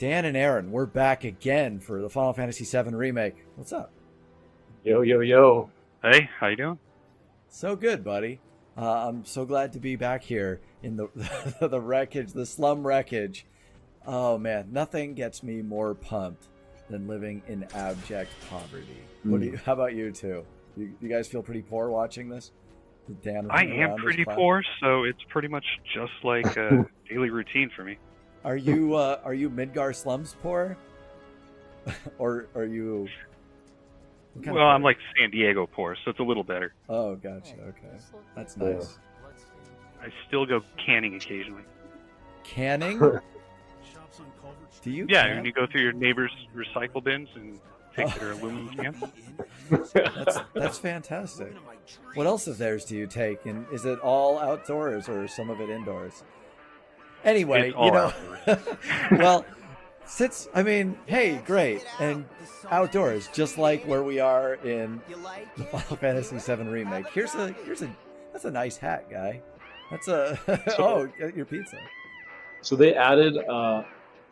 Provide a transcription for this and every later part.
Dan and Aaron, we're back again for the Final Fantasy VII Remake. What's up? Yo, yo, yo. Hey, how you doing? So good, buddy. I'm so glad to be back here in the the wreckage, the slum wreckage. Oh man, nothing gets me more pumped than living in abject poverty. What do you? How about you two? You guys feel pretty poor watching this? Dan I running am around pretty as poor, so it's pretty much just like a daily routine for me. Are you Midgar slums poor, or are you? What kind of Well, I'm poor? like San Diego poor, so it's a little better. Oh, gotcha. Okay, that's nice. I still go canning occasionally. Canning? Do you? Yeah, can? when you go through your neighbor's recycle bins and take their aluminum cans. That's fantastic. What else of theirs do you take? And is it all outdoors or some of it indoors? Anyway, It's all well, hey, great, and outdoors, just like where we are in the Final Fantasy VII Remake. That's a nice hat, guy. That's your pizza. So they added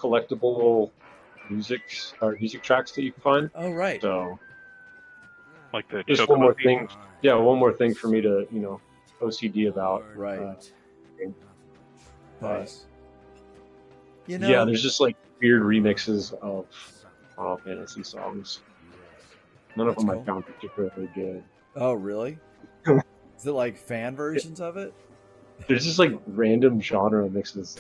collectible music tracks that you can find. Oh, right. So Like the just chocobo one more thing. thing. Yeah, one more thing for me to OCD about. Right. Nice. Yeah, there's just like weird remixes of Final Fantasy songs. None of That's them cool. I found particularly good. Oh, really? Is it like fan versions of it? There's just like random genre mixes.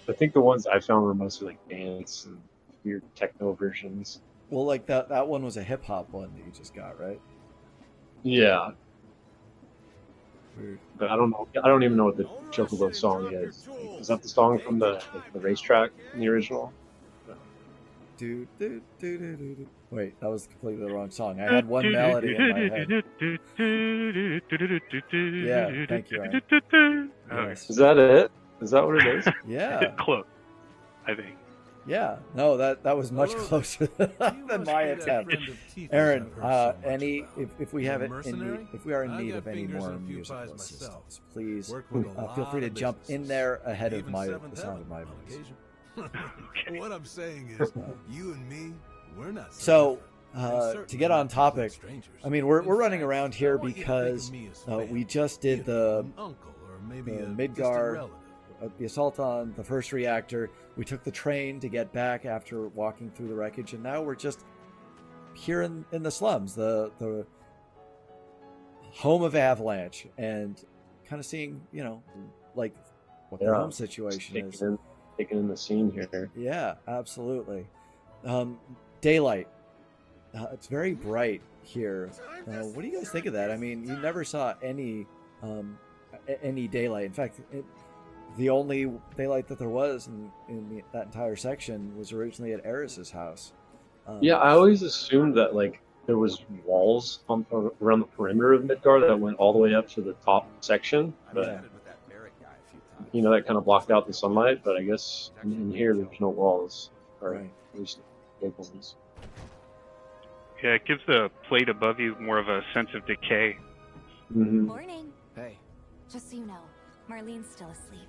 I think the ones I found were mostly like dance and weird techno versions. Well, like that one was a hip hop one that you just got, right? Yeah, Weird. but I don't know. I don't even know what the Chocobo song is. Is that the song from the racetrack in the original? Do, do, do, do, do, do. Wait, that was completely the wrong song. I had one melody in my head. Yeah, thank you, Aaron. Okay. Yes. Is that it? Is that what it is? Yeah, Close, I think. yeah. No, that was much closer than my attempt. Aaron, if we have it if we are in need of any more musical assistance, please feel free to jump in there ahead of the sound of my voice. Okay. What I'm saying is, you and me, we're not. So, to get on topic, I mean, we're running around here because we just did the Midgar, the assault on the first reactor. We took the train to get back after walking through the wreckage, and now we're just here in the slums, the home of Avalanche, and kind of seeing, like what the home situation is. Taking in the scene here. Yeah, absolutely. Daylight. It's very bright here. What do you guys think of that? I mean, you never saw any daylight. In fact, the only daylight that there was in that entire section was originally at Eris's house. Yeah, I always assumed that like there was walls around the perimeter of Midgar that went all the way up to the top section, but that kind of blocked out the sunlight. But I guess in here there's no walls, or Right. at least big ones. Yeah, it gives the plate above you more of a sense of decay. Mm-hmm. Morning. Hey, Just so you know, Marlene's still asleep.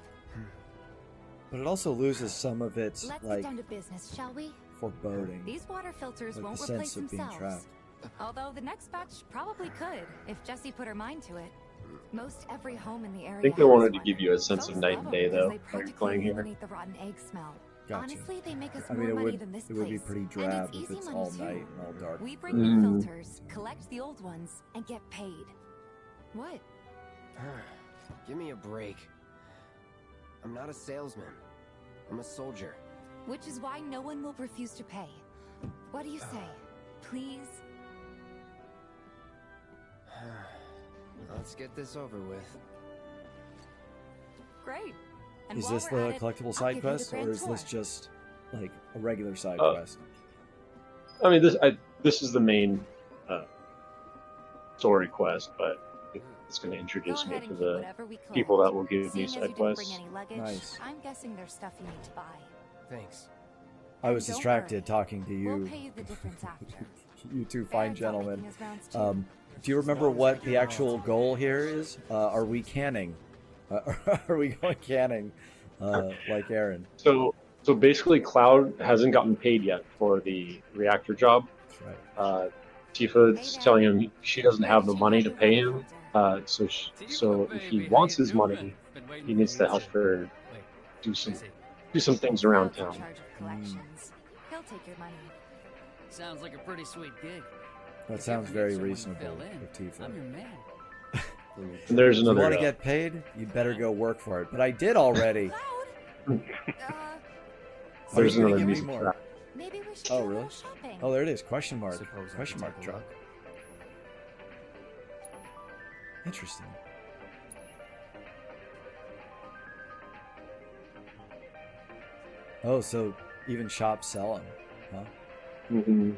But it also loses some of its Let's like get down to business, shall we? foreboding, These water filters like the won't replace sense of being themselves. trapped. Although the next batch probably could, if Jessie put her mind to it. Most every home in the area. I think they has wanted to one. give you a sense of Folks night love and day, 'em 'cause though, they while you're practically playing here. eliminate the rotten egg smell. Gotcha. Honestly, they make us I more mean, money than this it would be place. pretty And drab it's if easy it's money all too. night and all dark. We bring new Mm. filters, collect the old ones, and get paid. What? Give me a break. I'm not a salesman. I'm a soldier. Which is why no one will refuse to pay. What do you say? Please? Let's get this over with. Great. And Is while this we're the at it, collectible I'll side give you the quest, or grand is this tour. just like a regular side Uh, quest? I mean, this is the main story quest, but it's going to Go introduce me ahead to and keep the whatever we collect. people that will give me Seeing as you side didn't bring quests. any luggage, Nice. I'm guessing there's stuff you need to buy. Thanks. I was Don't distracted worry. talking to We'll you, pay you the difference after. you two fine Aaron's not gentlemen. making his rounds too. Do you remember what the actual goal here is? Are we canning? Are we going canning like Aaron? So So basically, Cloud hasn't gotten paid yet for the reactor job. That's right. Tifa's telling him she doesn't have the money to pay him. So if he wants his money, he needs to help her do some things around Cloud's in town. charge of collections. He'll take your money. Sounds like a pretty sweet gig. That If sounds ever very need someone to reasonable fill in, with Tifa. I'm your man. And there's If you another. want to get paid, you'd better go work for it. But I did already. Cloud? There's Are you gonna another give me music more? track. Maybe we should Oh, do a really? little shopping. Oh, there it is. Question mark. Suppose I Question could mark take a truck. look. Interesting. Oh, so even shops sell them, huh? Mm-hmm.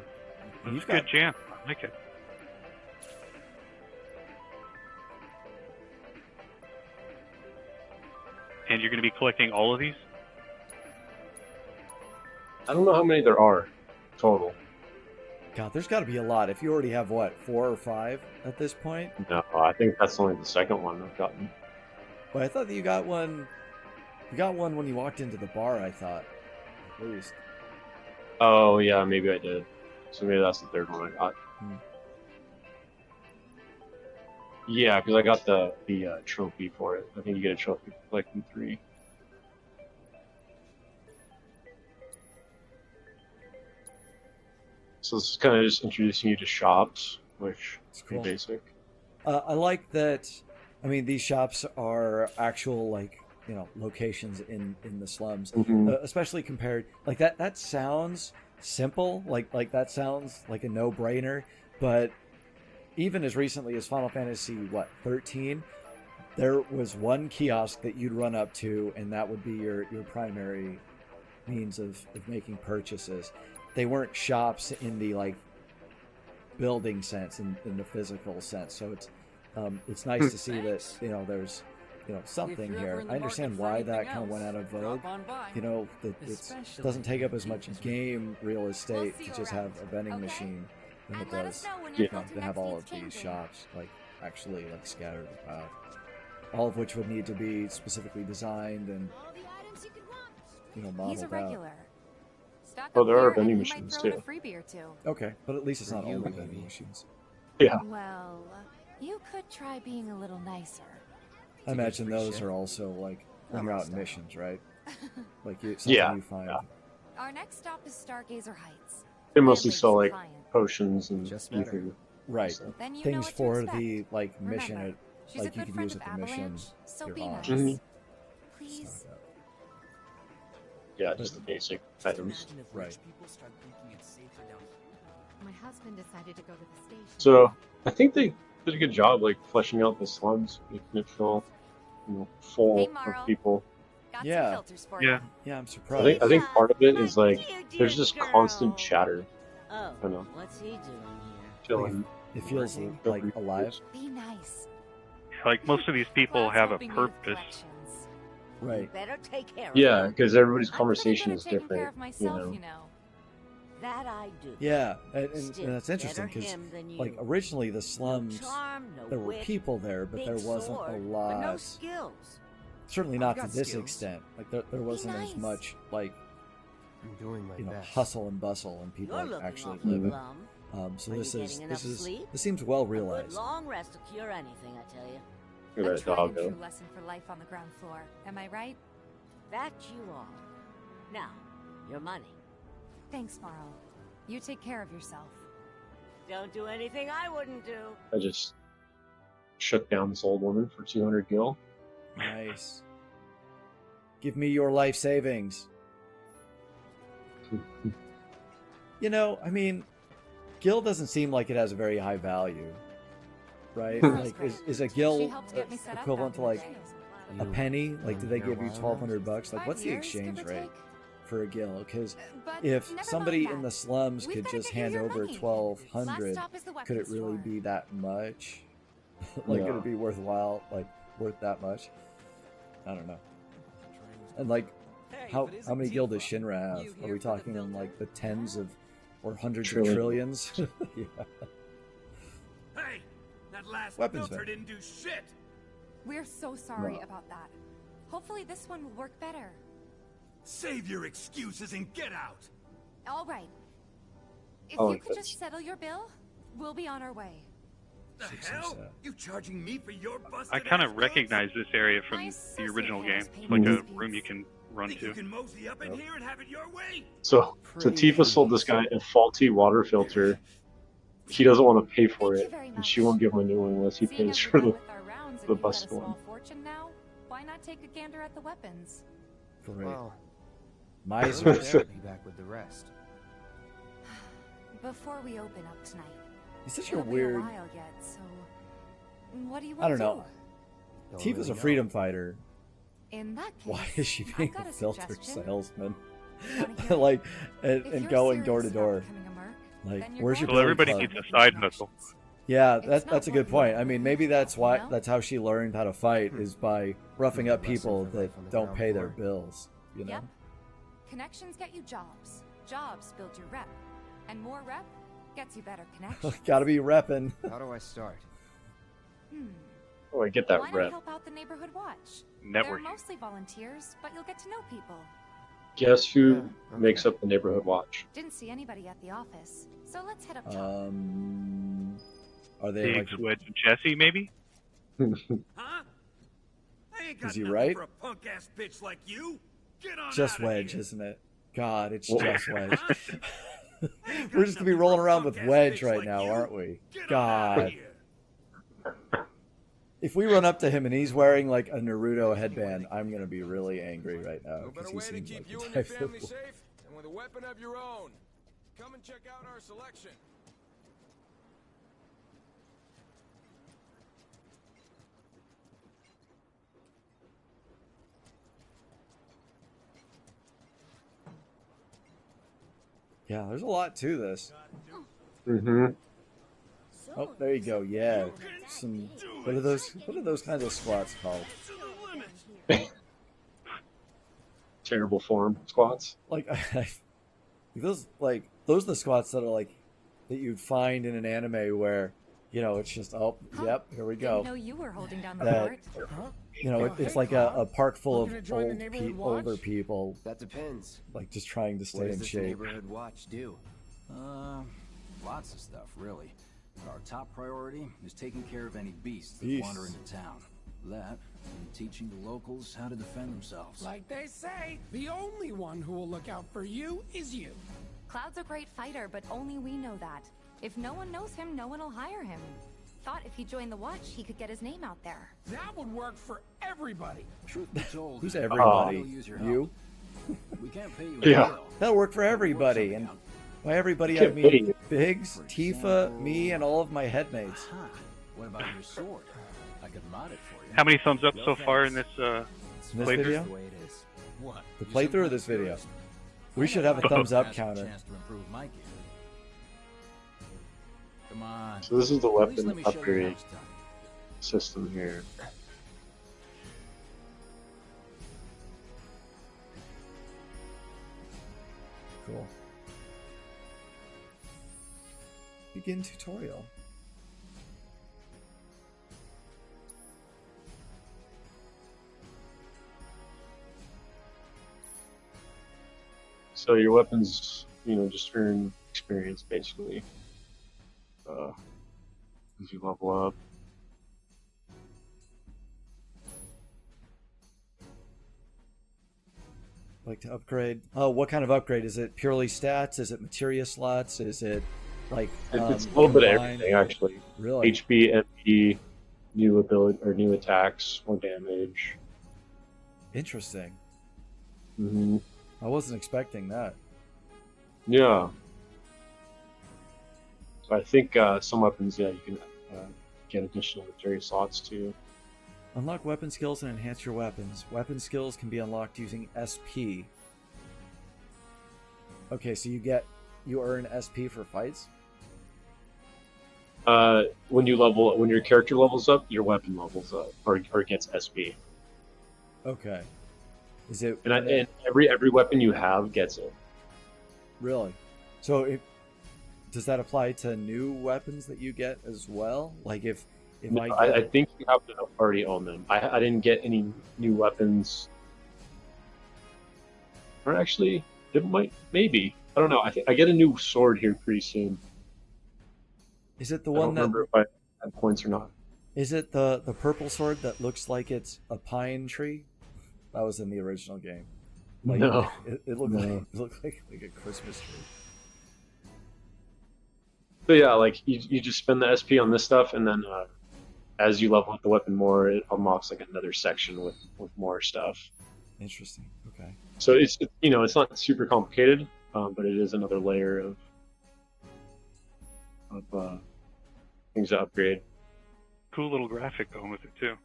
It's You've a good got- jam. I like it. And you're going to be collecting all of these? I don't know how many there are total. God, there's got to be a lot. If you already have what, 4 or 5 at this point? No, I think that's only the second one I've gotten. Well, I thought that you got one. You got one when you walked into the bar. I thought, at least. Oh yeah, maybe I did. So maybe that's the third one I got. Hmm. Yeah, because I got the trophy for it. I think you get a trophy for collecting 3. So this is kind of just introducing you to shops, which It's is pretty cool. basic. I like that. I mean, these shops are actual, like, you know, locations in the slums, Mhm. especially compared like that. That sounds simple, like that sounds like a no-brainer. But even as recently as Final Fantasy 13, there was one kiosk that you'd run up to, and that would be your primary means of making purchases. They weren't shops in the like building sense, in the physical sense. So it's nice to see that, you know, there's, you know, something here. I understand why that kind of went out of vogue. You know, that it doesn't take up as much game real estate to just have a vending machine than it And let us does, know when you you're know, filtering to have next all week's of these game shops like actually like scattered about. All of which would need to be specifically designed and, All the items you could want. you know, He's a modeled out. regular. Stock Oh, up there are here and vending he might machines, throw in too. a freebie or two. Okay, but at least it's For not you, only maybe. vending machines. Yeah. Well, you could try being a little nicer. I imagine free those shit. are also like when you're out in missions, right? Like something Yeah, you find. yeah. Our next stop is Stargazer Heights. They mostly Their sell latest like client. potions and Just met her. ether. Right. stuff. Then you know Things what to for expect. the like mission, Remember, she's like a you good could friend use of at the mission. Avalanche, so you're be on. nice. Mhm. Please. Stuff like Yeah, just the basic items. Right. My husband decided to go to the station. So I think they did a good job, like fleshing out the slums, making it feel, you know, full Hey, of Marl. people. Got Yeah. some filters for Yeah. you. Yeah, I'm I surprised. think part of it is My like dear, there's dear just constant girl. chatter. Oh, I know. what's he doing here? Chilling. It feels Working. like alive. Be nice. Like most of these people Cloud's have a helping me with purpose. collections. Right. Better take care of Yeah, him. because everybody's I'm pretty conversation good is at taking care different. of myself, you you know. know. That I do. Yeah, and Still, that's interesting better because him than you. like originally the No slums, charm, no there were wit, people there, but big there wasn't sword, a but lot. no skills. Certainly I've not to got this skills. extent. Like there wasn't as nice. much like, I'm doing my you know, best. hustle and bustle and people You're like, looking actually awfully living. glum. So Are you this is getting enough sleep? this seems well A good realized. long rest will cure anything, I tell you. Look A at that tried dog and though. true lesson for life on the ground floor. Am I right? That you are. Now, your money. Thanks, Marl. You take care of yourself. Don't do anything I wouldn't do. I just shook down this old woman for 200 gil. Nice. Give me your life savings. You know, I mean, gil doesn't seem like it has a very high value, right? Like, is a She gil helped get me set up equivalent to back in like the a day. penny? Like, do they give you Here, 1,200 bucks? Like, 5 what's the years, give exchange or rate take? for a gil? Because But if never somebody mind in that. the slums We've could gotta just get you hand your over money. 1,200, Last stop is the could it weapons really store. be that much? Like, could No. it be worthwhile? Like, worth that much? I don't know. And like, how many gil does Shinra have? Are we talking in like the tens of or hundreds Trillion. of trillions? Yeah. Hey, that last Weapons filter vendor. didn't do shit. We're so sorry No. about that. Hopefully this one will work better. Save your excuses and get out. All right. If Oh, you could that's- just settle your bill, we'll be on our way. The hell? You charging me for your busted I kind ass of goods? recognize this area from My the associate original game. handles It's payment like a disputes. room you can run Think to. you can mosey up in here and have it your way? So Tifa sold this guy a faulty water filter. He doesn't want to pay for Thank you it, very and much. she won't give him a new one unless he Seeing pays as we're for done the. with our rounds and the you've got a bus one. small fortune now, why not take a gander at the weapons? Great. Well, Misers. I'll be back with the rest. Before we open up tonight. He's such a It'll be weird. a while yet, so what do you want I don't to know. Don't Tifa's really a know. freedom fighter. do? In that case, Why is she I've being got a a filter suggestion. salesman? Wanna hear it? Like, If and you're going serious door to about door. becoming a merc, Like, then you're where's your going Well, billy everybody club? needs a side hustle. Yeah, It's that's not a good what you point. I mean, maybe that's you why know? that's how she learned how to fight is by roughing up Lesson people for life on that the don't ground pay their floor. bills. You know. Yep. Connections get you jobs. Jobs build your rep. And more rep gets you better connections. Gotta be repping. How do I start? Oh, I get that Why not rep. help out the neighborhood watch? They're Networking. mostly volunteers, but you'll get to know people. Guess who Yeah, okay. makes up the neighborhood watch? Didn't see anybody at the office, so let's head up top. Are they like? Diggs, Wedge, and Jesse, maybe? Huh? I ain't got Is he nothing right? for a punk ass bitch like you. Get on Just outta Wedge, here. isn't it? God, it's Well- just Wedge. Huh? I ain't got We're just gonna be nothing rolling for a around with punk-ass Wedge bitch right like now, you. aren't we? Get on outta God. here. If we run up to him and he's wearing like a Naruto headband, I'm gonna be really angry right now No because better he way to seems keep like you the and your type that family will- safe than with a weapon of your own. Come and check out our selection. Yeah, there's a lot to this. Mm-hmm. Oh, there you go. Yeah, some. What are those? What are those kinds of squats called? To the limit. Terrible form squats. Like, those are the squats that are like that you'd find in an anime where, you know, it's just yep, here we Didn't know go. you were holding down the That- fort. You know, it's like a park full of Looking to join the neighborhood watch? older people, That depends. like just trying to What stay does in this shape. neighborhood watch do? Lots of stuff, really. But our top priority is taking care of any beasts that Beasts. wander into town. That, and teaching the locals how to defend themselves. Like they say, the only one who will look out for you is you. Cloud's a great fighter, but only we know that. If no one knows him, no one will hire him. Thought if he joined the watch, he could get his name out there. That would work for everybody. Truth be told, Who's we'll everybody? use your help. You? We can't pay you Yeah. a bill. That'll work for everybody, and by everybody I Can't pay mean you. Biggs, For Tifa, example- me, and all of my headmates. Huh. What about your sword? I could mod it for you. How many thumbs up so far in this In this Playthrough? video, The way it is. What? the You playthrough or someplace this video. curious? We should have a thumbs up Ask for a counter. chance to improve my gear. Come on. So this is the At least let weapon me show you how upgrade it's done. system here. Cool. Begin tutorial. So your weapons, you know, just earn experience basically. As you level up. Like to upgrade. Oh, what kind of upgrade? Is it purely stats? Is it materia slots? Is it like It's a little bit of combined? everything actually. Really? HP, MP, new ability or new attacks, more damage. Interesting. Hmm. I wasn't expecting that. Yeah. So I think some weapons, yeah, you can get additional materia slots too. Unlock weapon skills and enhance your weapons. Weapon skills can be unlocked using SP. Okay, so you earn SP for fights? When your character levels up, your weapon levels up or gets SP. Okay. Is it And every weapon you have gets it. really? So does that apply to new weapons that you get as well? Like if I think you have to already own them. I didn't get any new weapons Or actually, it might, maybe. I don't know. I think I get a new sword here pretty soon. Is it the I don't one that? remember if I had points or not. Is it the purple sword that looks like it's a pine tree? That was in the original game. Like, No. It looked No. like a Christmas tree. So yeah, like you just spend the SP on this stuff, and then as you level up the weapon more, it unlocks like another section with more stuff. Interesting. Okay. So it's you know, it's not super complicated, but it is another layer of things to upgrade. Cool little graphic going with it too.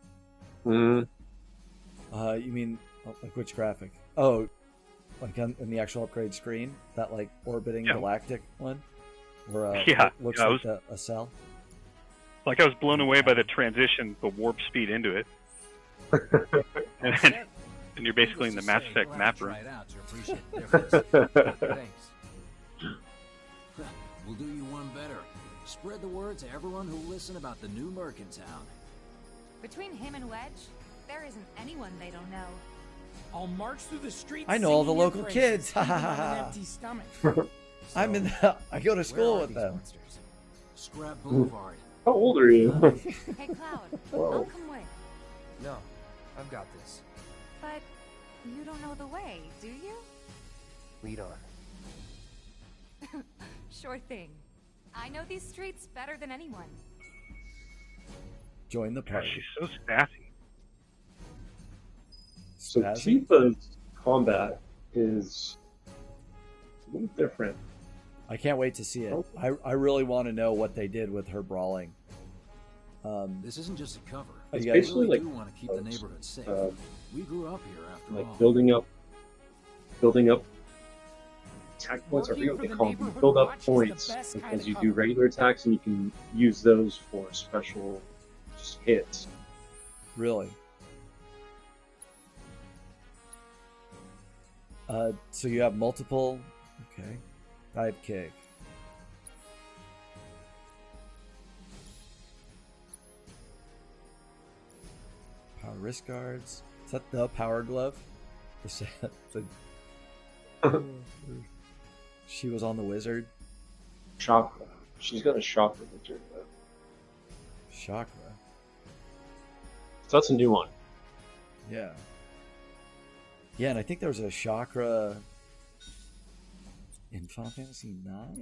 Mm-hmm. You mean like which graphic? Oh, like in the actual upgrade screen, that like orbiting galactic one, where yeah, it looks yeah, like a cell. Like I was blown away by the transition, the warp speed into it, and you're basically in the Mass Effect map room. Thanks. We'll do you one better. Spread the word to everyone who'll listen about the new merc in town. Between him and Wedge, there isn't anyone they don't know. I'll march through the streets. I know all the singing your local praises, kids. Ha even ha on an ha. empty stomach. I'm in. I go to school with them. Scrap Boulevard. How old are you? Hey, Cloud, Whoa. I'll come with. No, I've got this. But you don't know the way, do you? Lead on. Sure thing. I know these streets better than anyone. Join the Gosh, party. she's so sassy. So Spazzy? Tifa's combat is a little different. I can't wait to see it. I really want to know what they did with her brawling. This isn't just a cover. It's you guys- We basically really like do want to keep the neighborhood safe. We grew up here after like all. building up attack points. I forget what they call them. You build up points as you do regular attacks, and you can use those for special hits. Really. So you have multiple. Okay. Dive kick. Power wrist guards. Is that the power glove? She was on the wizard. Chakra. She's got a chakra picture. Chakra. So that's a new one. Yeah. Yeah, and I think there was a chakra in Final Fantasy IX?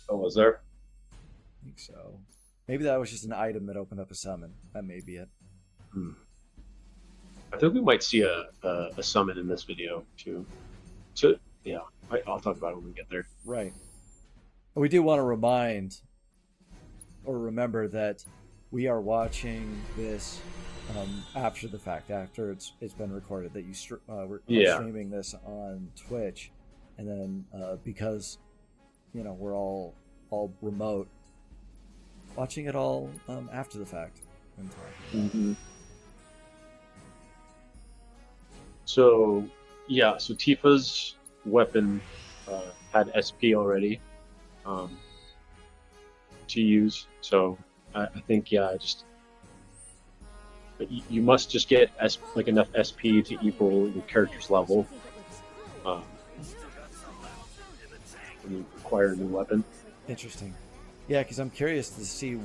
Oh, was there? I think so. Maybe that was just an item that opened up a summon. That may be it. I think we might see a summon in this video too. So yeah, I'll talk about it when we get there. Right. We do want to remind or remember that we are watching this after the fact, after it's been recorded. That we're streaming this on Twitch, and then because we're all remote, watching it all after the fact and talking about it. So yeah, so Tifa's weapon had SP already to use. So I think but you must just get enough SP to equal your character's level when you acquire a new weapon. Interesting. Yeah, because I'm curious to see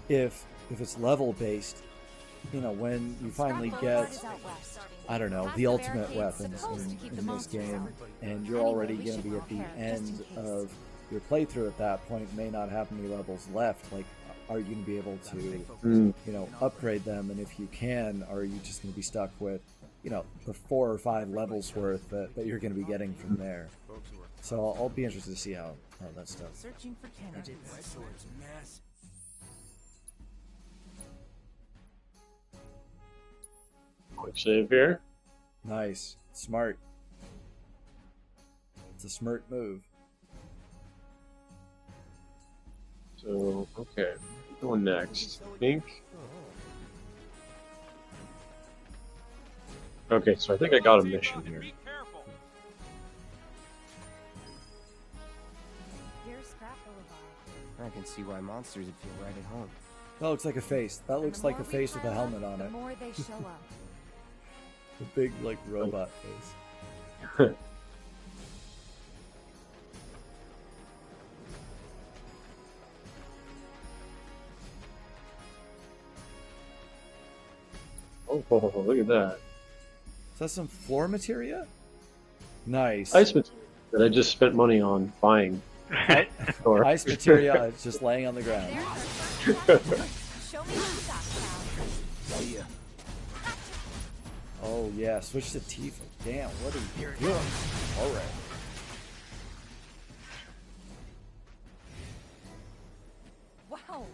if it's level based. When you finally get, I don't know, the ultimate weapons in this game, and you're already going to be at the end of your playthrough at that point, may not have any levels left. Are you going to be able to, upgrade them? And if you can, are you just going to be stuck with, the 4 or 5 levels worth that you're going to be getting from there? So I'll be interested to see how that stuff. Searching for candidates. Quick save here. Nice. Smart. It's a smart move. So, okay. Going next. I think. Okay, so I think I got a mission here. Here's Scrap Boulevard. I can see why monsters would feel right at home. That looks like a face. That looks like a face with a helmet on The it. more they show up. The big like robot face. Oh, look at that. Is that some floor materia? Nice. Ice material that I just spent money on buying. Ice materia is just laying on the ground. Show me what you got, pal. Oh yeah, switch to Tifa. Damn, what are you doing? Alright. Wow,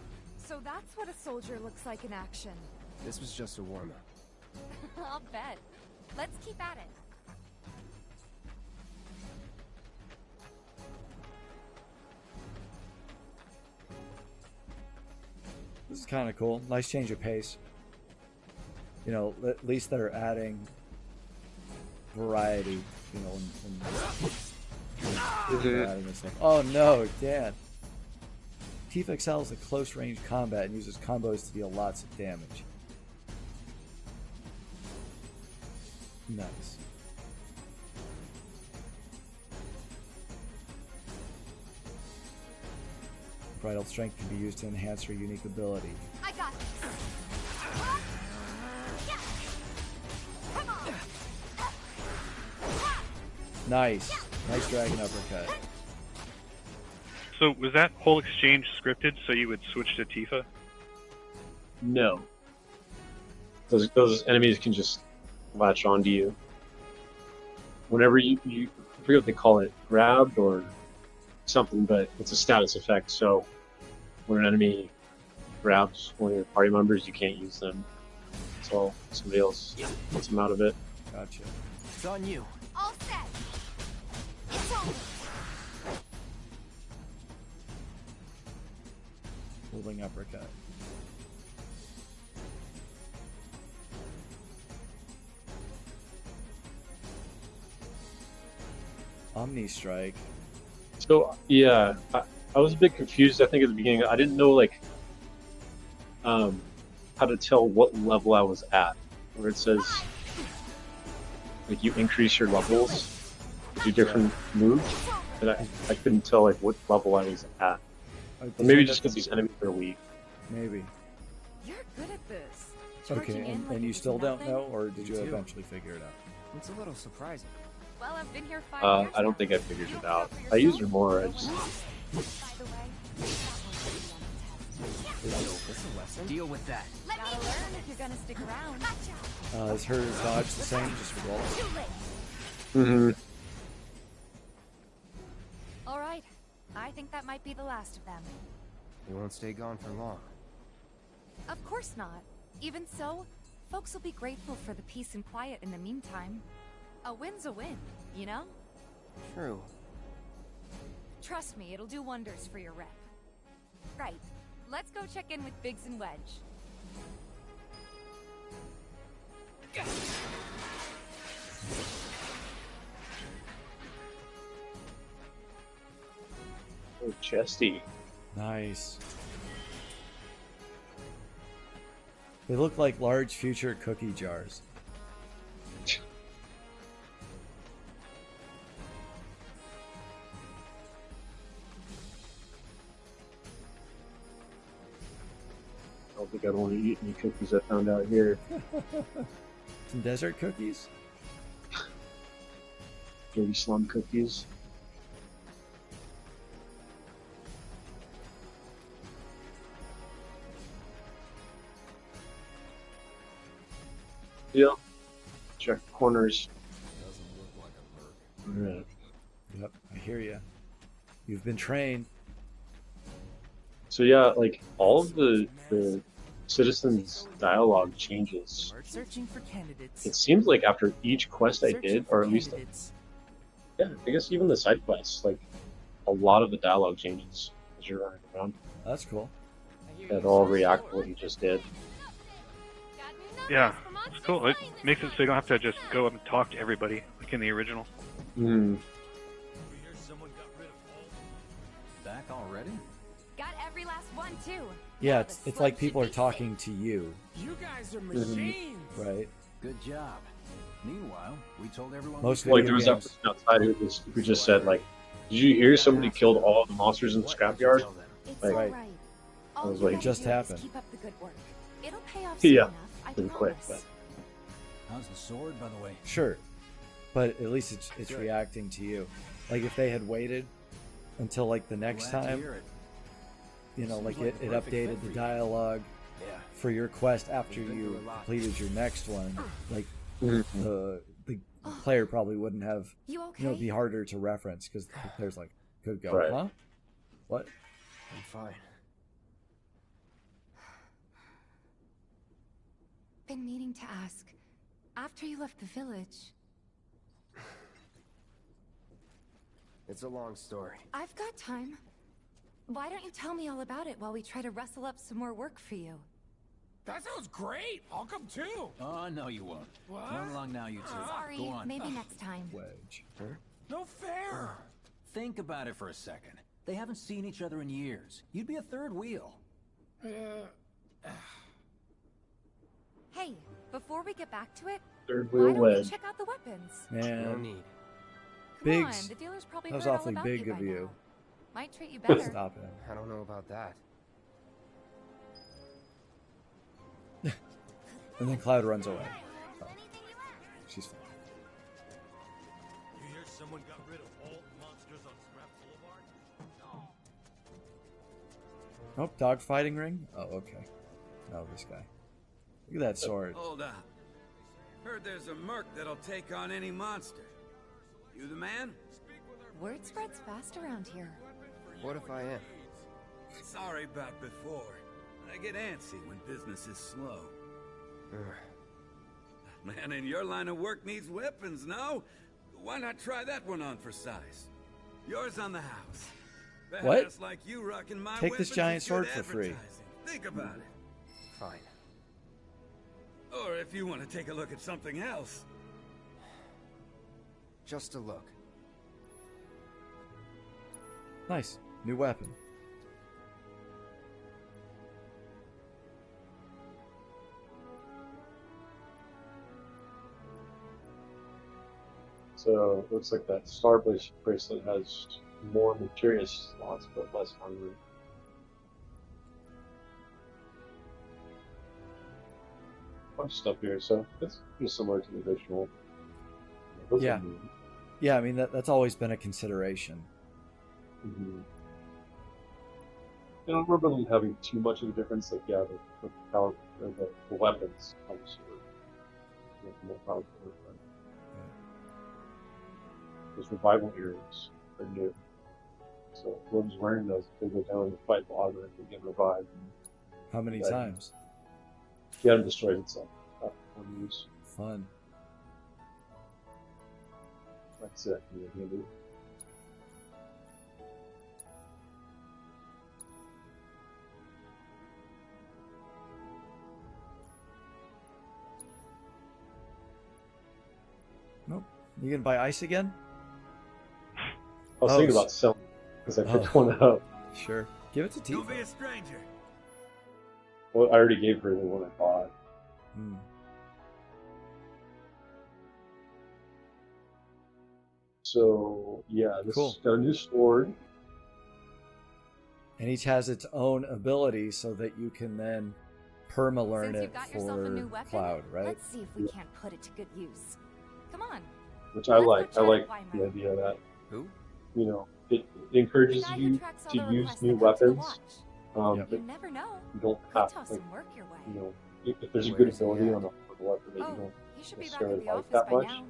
so that's what a soldier looks like in action. This was just a warm-up. I'll bet. Let's keep at it. This is kind of cool. Nice change of pace. You know, at least they're adding variety. You know, they're adding this stuff. Oh no, Dan. Tifa excels at close range combat and uses combos to deal lots of damage. Nice. Bridal strength can be used to enhance her unique ability. I got this. Come on. Nice. Nice dragon uppercut. So was that whole exchange scripted so you would switch to Tifa? No. Those enemies can just latch onto you. Whenever you I forget what they call it, grabbed or something, but it's a status effect, so when an enemy grabs one of your party members, you can't use them. So somebody else gets them out of it. Gotcha. It's on you. All set. It's on. Holding uppercut. Omni Strike. So yeah, I was a bit confused. I think at the beginning, I didn't know like how to tell what level I was at. Where it says like you increase your levels to do different moves, and I couldn't tell like what level I was at. Or maybe just because these enemies are weak. Maybe. You're good at this. Okay, and you still don't know, or did you eventually figure it out? It's a little surprising. Well, I've been here 5 years I don't think I figured it out. I used her more. I just By the way, Deal with that. gotta learn if you're gonna stick around. Is her dodge the same? Just roll? All right, I think that might be the last of them. You won't stay gone for long. Of course not. Even so, folks will be grateful for the peace and quiet in the meantime. A win's a win, you know? True. Trust me, it'll do wonders for your rep. Right, let's go check in with Biggs and Wedge. oh, chesty. Nice. They look like large future cookie jars. I don't think I'd want to eat any cookies I found out here. Some desert cookies? Dirty slum cookies. Yeah. Check the corners. Alright. Yep, I hear you. You've been trained. So yeah, like all of the citizens' dialogue changes. Searching for candidates. It seems like after each quest I did, or at least yeah, I guess even the side quests, like a lot of the dialogue changes as you're running around. That's cool. That all react to what you just did. Yeah, it's cool. It makes it so you don't have to just go up and talk to everybody like in the original. Hmm. Back already? Got every last one, too. Yeah, it's like people are talking to you, You guys are machines. right? Good job. Meanwhile, we told everyone Most Like video there was that games. person outside who just said like, "Did you hear somebody killed all the monsters in the scrapyard?" It's Like, all Right. right. I All was you like, gotta just do is happened. keep up the good work. It'll pay off soon Yeah, enough, I pretty quick. promise. How's the sword, by the way? Sure, but at least it's reacting to you. Like if they had waited until like the next Glad to time, hear it. you know, Seems like like it the perfect updated fit the for you. dialogue Yeah. for your quest after We've been you through a lot. completed your next one. Like Mhm. the player probably wouldn't have, You okay? you know, it'd be harder to reference because there's like could go, Right. huh? What? I'm fine. Been meaning to ask. After you left the village, It's a long story. I've got time. Why don't you tell me all about it while we try to rustle up some more work for you? That sounds great. I'll come too. Oh, no, you won't. What? Run along now, you two. Sorry, Go on. maybe next time. Wedge. No fair. Think about it for a second. They haven't seen each other in years. You'd be a third wheel. Hey, before we get back to it, Third why wheel don't you wedge. check out the weapons? No Man, need. Come Biggs, on, the dealer's probably that was heard all awfully about big you of by you. now. Might treat you better. Stop it. I don't know about that. And then Cloud runs away. Oh, she's fine. You hear someone got rid of all the monsters on Scrap Boulevard? No. Oh, dog fighting ring? Oh, okay. No, this guy. Look at that sword. Hold up. Heard there's a merc that'll take on any monster. You the man? Word spreads fast around here. What if I am? Sorry about before. I get antsy when business is slow. Man in your line of work needs weapons, no? Why not try that one on for size? Yours on the house. What? Badass like you rocking my Take this weapons giant is good sword for free. advertising. Think about it. Fine. Or if you want to take a look at something else. Just a look. Nice. New weapon. So it looks like that Star bracelet has more materia slots but less armor. Bunch of stuff here, so it's pretty similar to the original. Those are Yeah. neat. Yeah, I mean that's always been a consideration. Mhm. I don't remember them having too much of a difference. Like, yeah, the power, or the weapons, obviously, were more powerful. But those revival earrings are new. So whoever's wearing those, they go down and fight Logger and they get revived. How many Right. times? The item destroys itself after one use. Fun. That's it. Maybe. Nope. You gonna buy ice again? I was thinking about selling because I picked one up. Sure. Give it to Tifa. Don't be a stranger. Well, I already gave her the one I bought. Hmm. So yeah, this Cool. got a new sword. And each has its own ability so that you can then perma-learn Since it you've got yourself a new for weapon, Cloud, right? let's see if we can't put it to good use. Come on. Which I Let's go like. I try to like apply the mine. idea that Who? it The encourages guy who you tracks all to the use requests new that come to the weapons. watch. Yep. But You never know. you don't Could have toss like, some work your way. you know, if there's a Where good is he ability at? on a weapon that you Oh, don't he should be back necessarily at the like office that by much, now.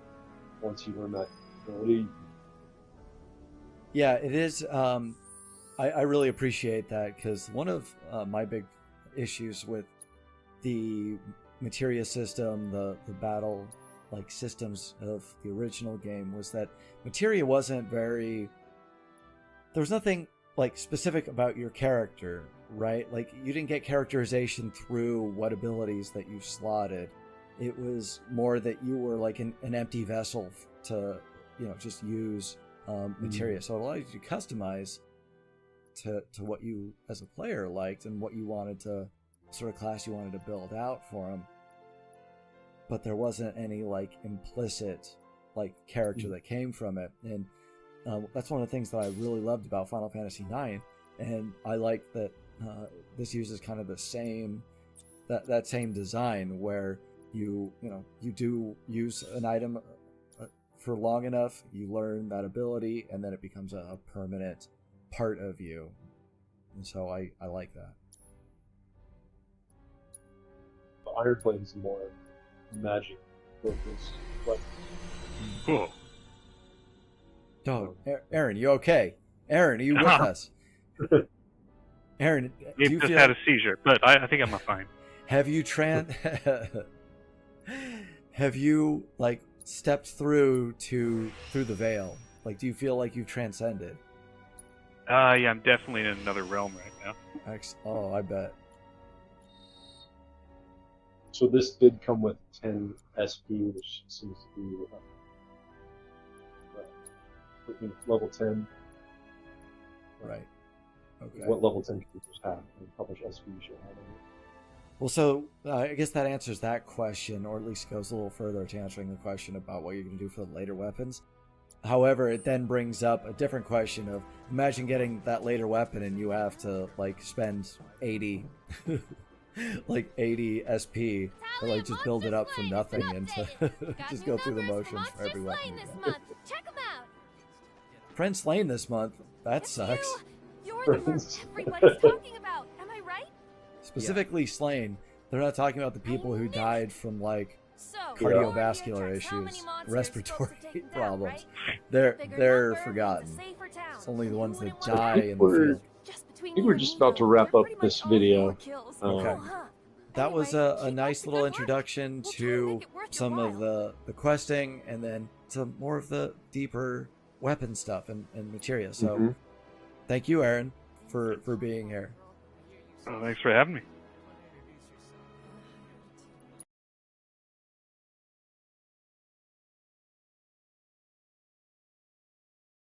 once you learn that ability, Yeah, it is. I really appreciate that because one of my big issues with the materia system, the battle like systems of the original game was that materia wasn't very. There was nothing like specific about your character, right? Like you didn't get characterization through what abilities that you slotted. It was more that you were like an empty vessel to, just use materia. So it allowed you to customize to what you as a player liked and what you wanted to sort of class you wanted to build out for them. but there wasn't any like implicit like character that came from it. And that's one of the things that I really loved about Final Fantasy IX. And I like that this uses kind of the same that same design where you do use an item for long enough, you learn that ability, and then it becomes a permanent part of you. And so I like that. The Iron Blade is more magic focused. Like, Cool. Oh, Aaron, you okay? Aaron, are you with us? Aaron, He just had a seizure, but I think I'm fine. Have you have you like stepped through the veil? Like, do you feel like you've transcended? Yeah, I'm definitely in another realm right now. Oh, I bet. so this did come with 10 SP, which seems to be level 10. Right. Okay. What level 10 creatures have, and how much SP you should have. Well, so I guess that answers that question, or at least goes a little further to answering the question about what you're going to do for the later weapons. However, it then brings up a different question of, imagine getting that later weapon and you have to like spend 80 like 80 SP to like just build it up from nothing and to just go through the motions for every weapon. Check them out. Prince Lane this month. That sucks. You're the one everybody's talking about. Am I right? Specifically slain. They're not talking about the people who died from like cardiovascular issues, respiratory problems. They're forgotten. It's only the ones that die in the field. I think we're just about to wrap up this video. Okay. That was a nice little introduction to some of the questing, and then some more of the deeper weapon stuff and materia. So thank you, Aaron, for being here. Oh, thanks for having me.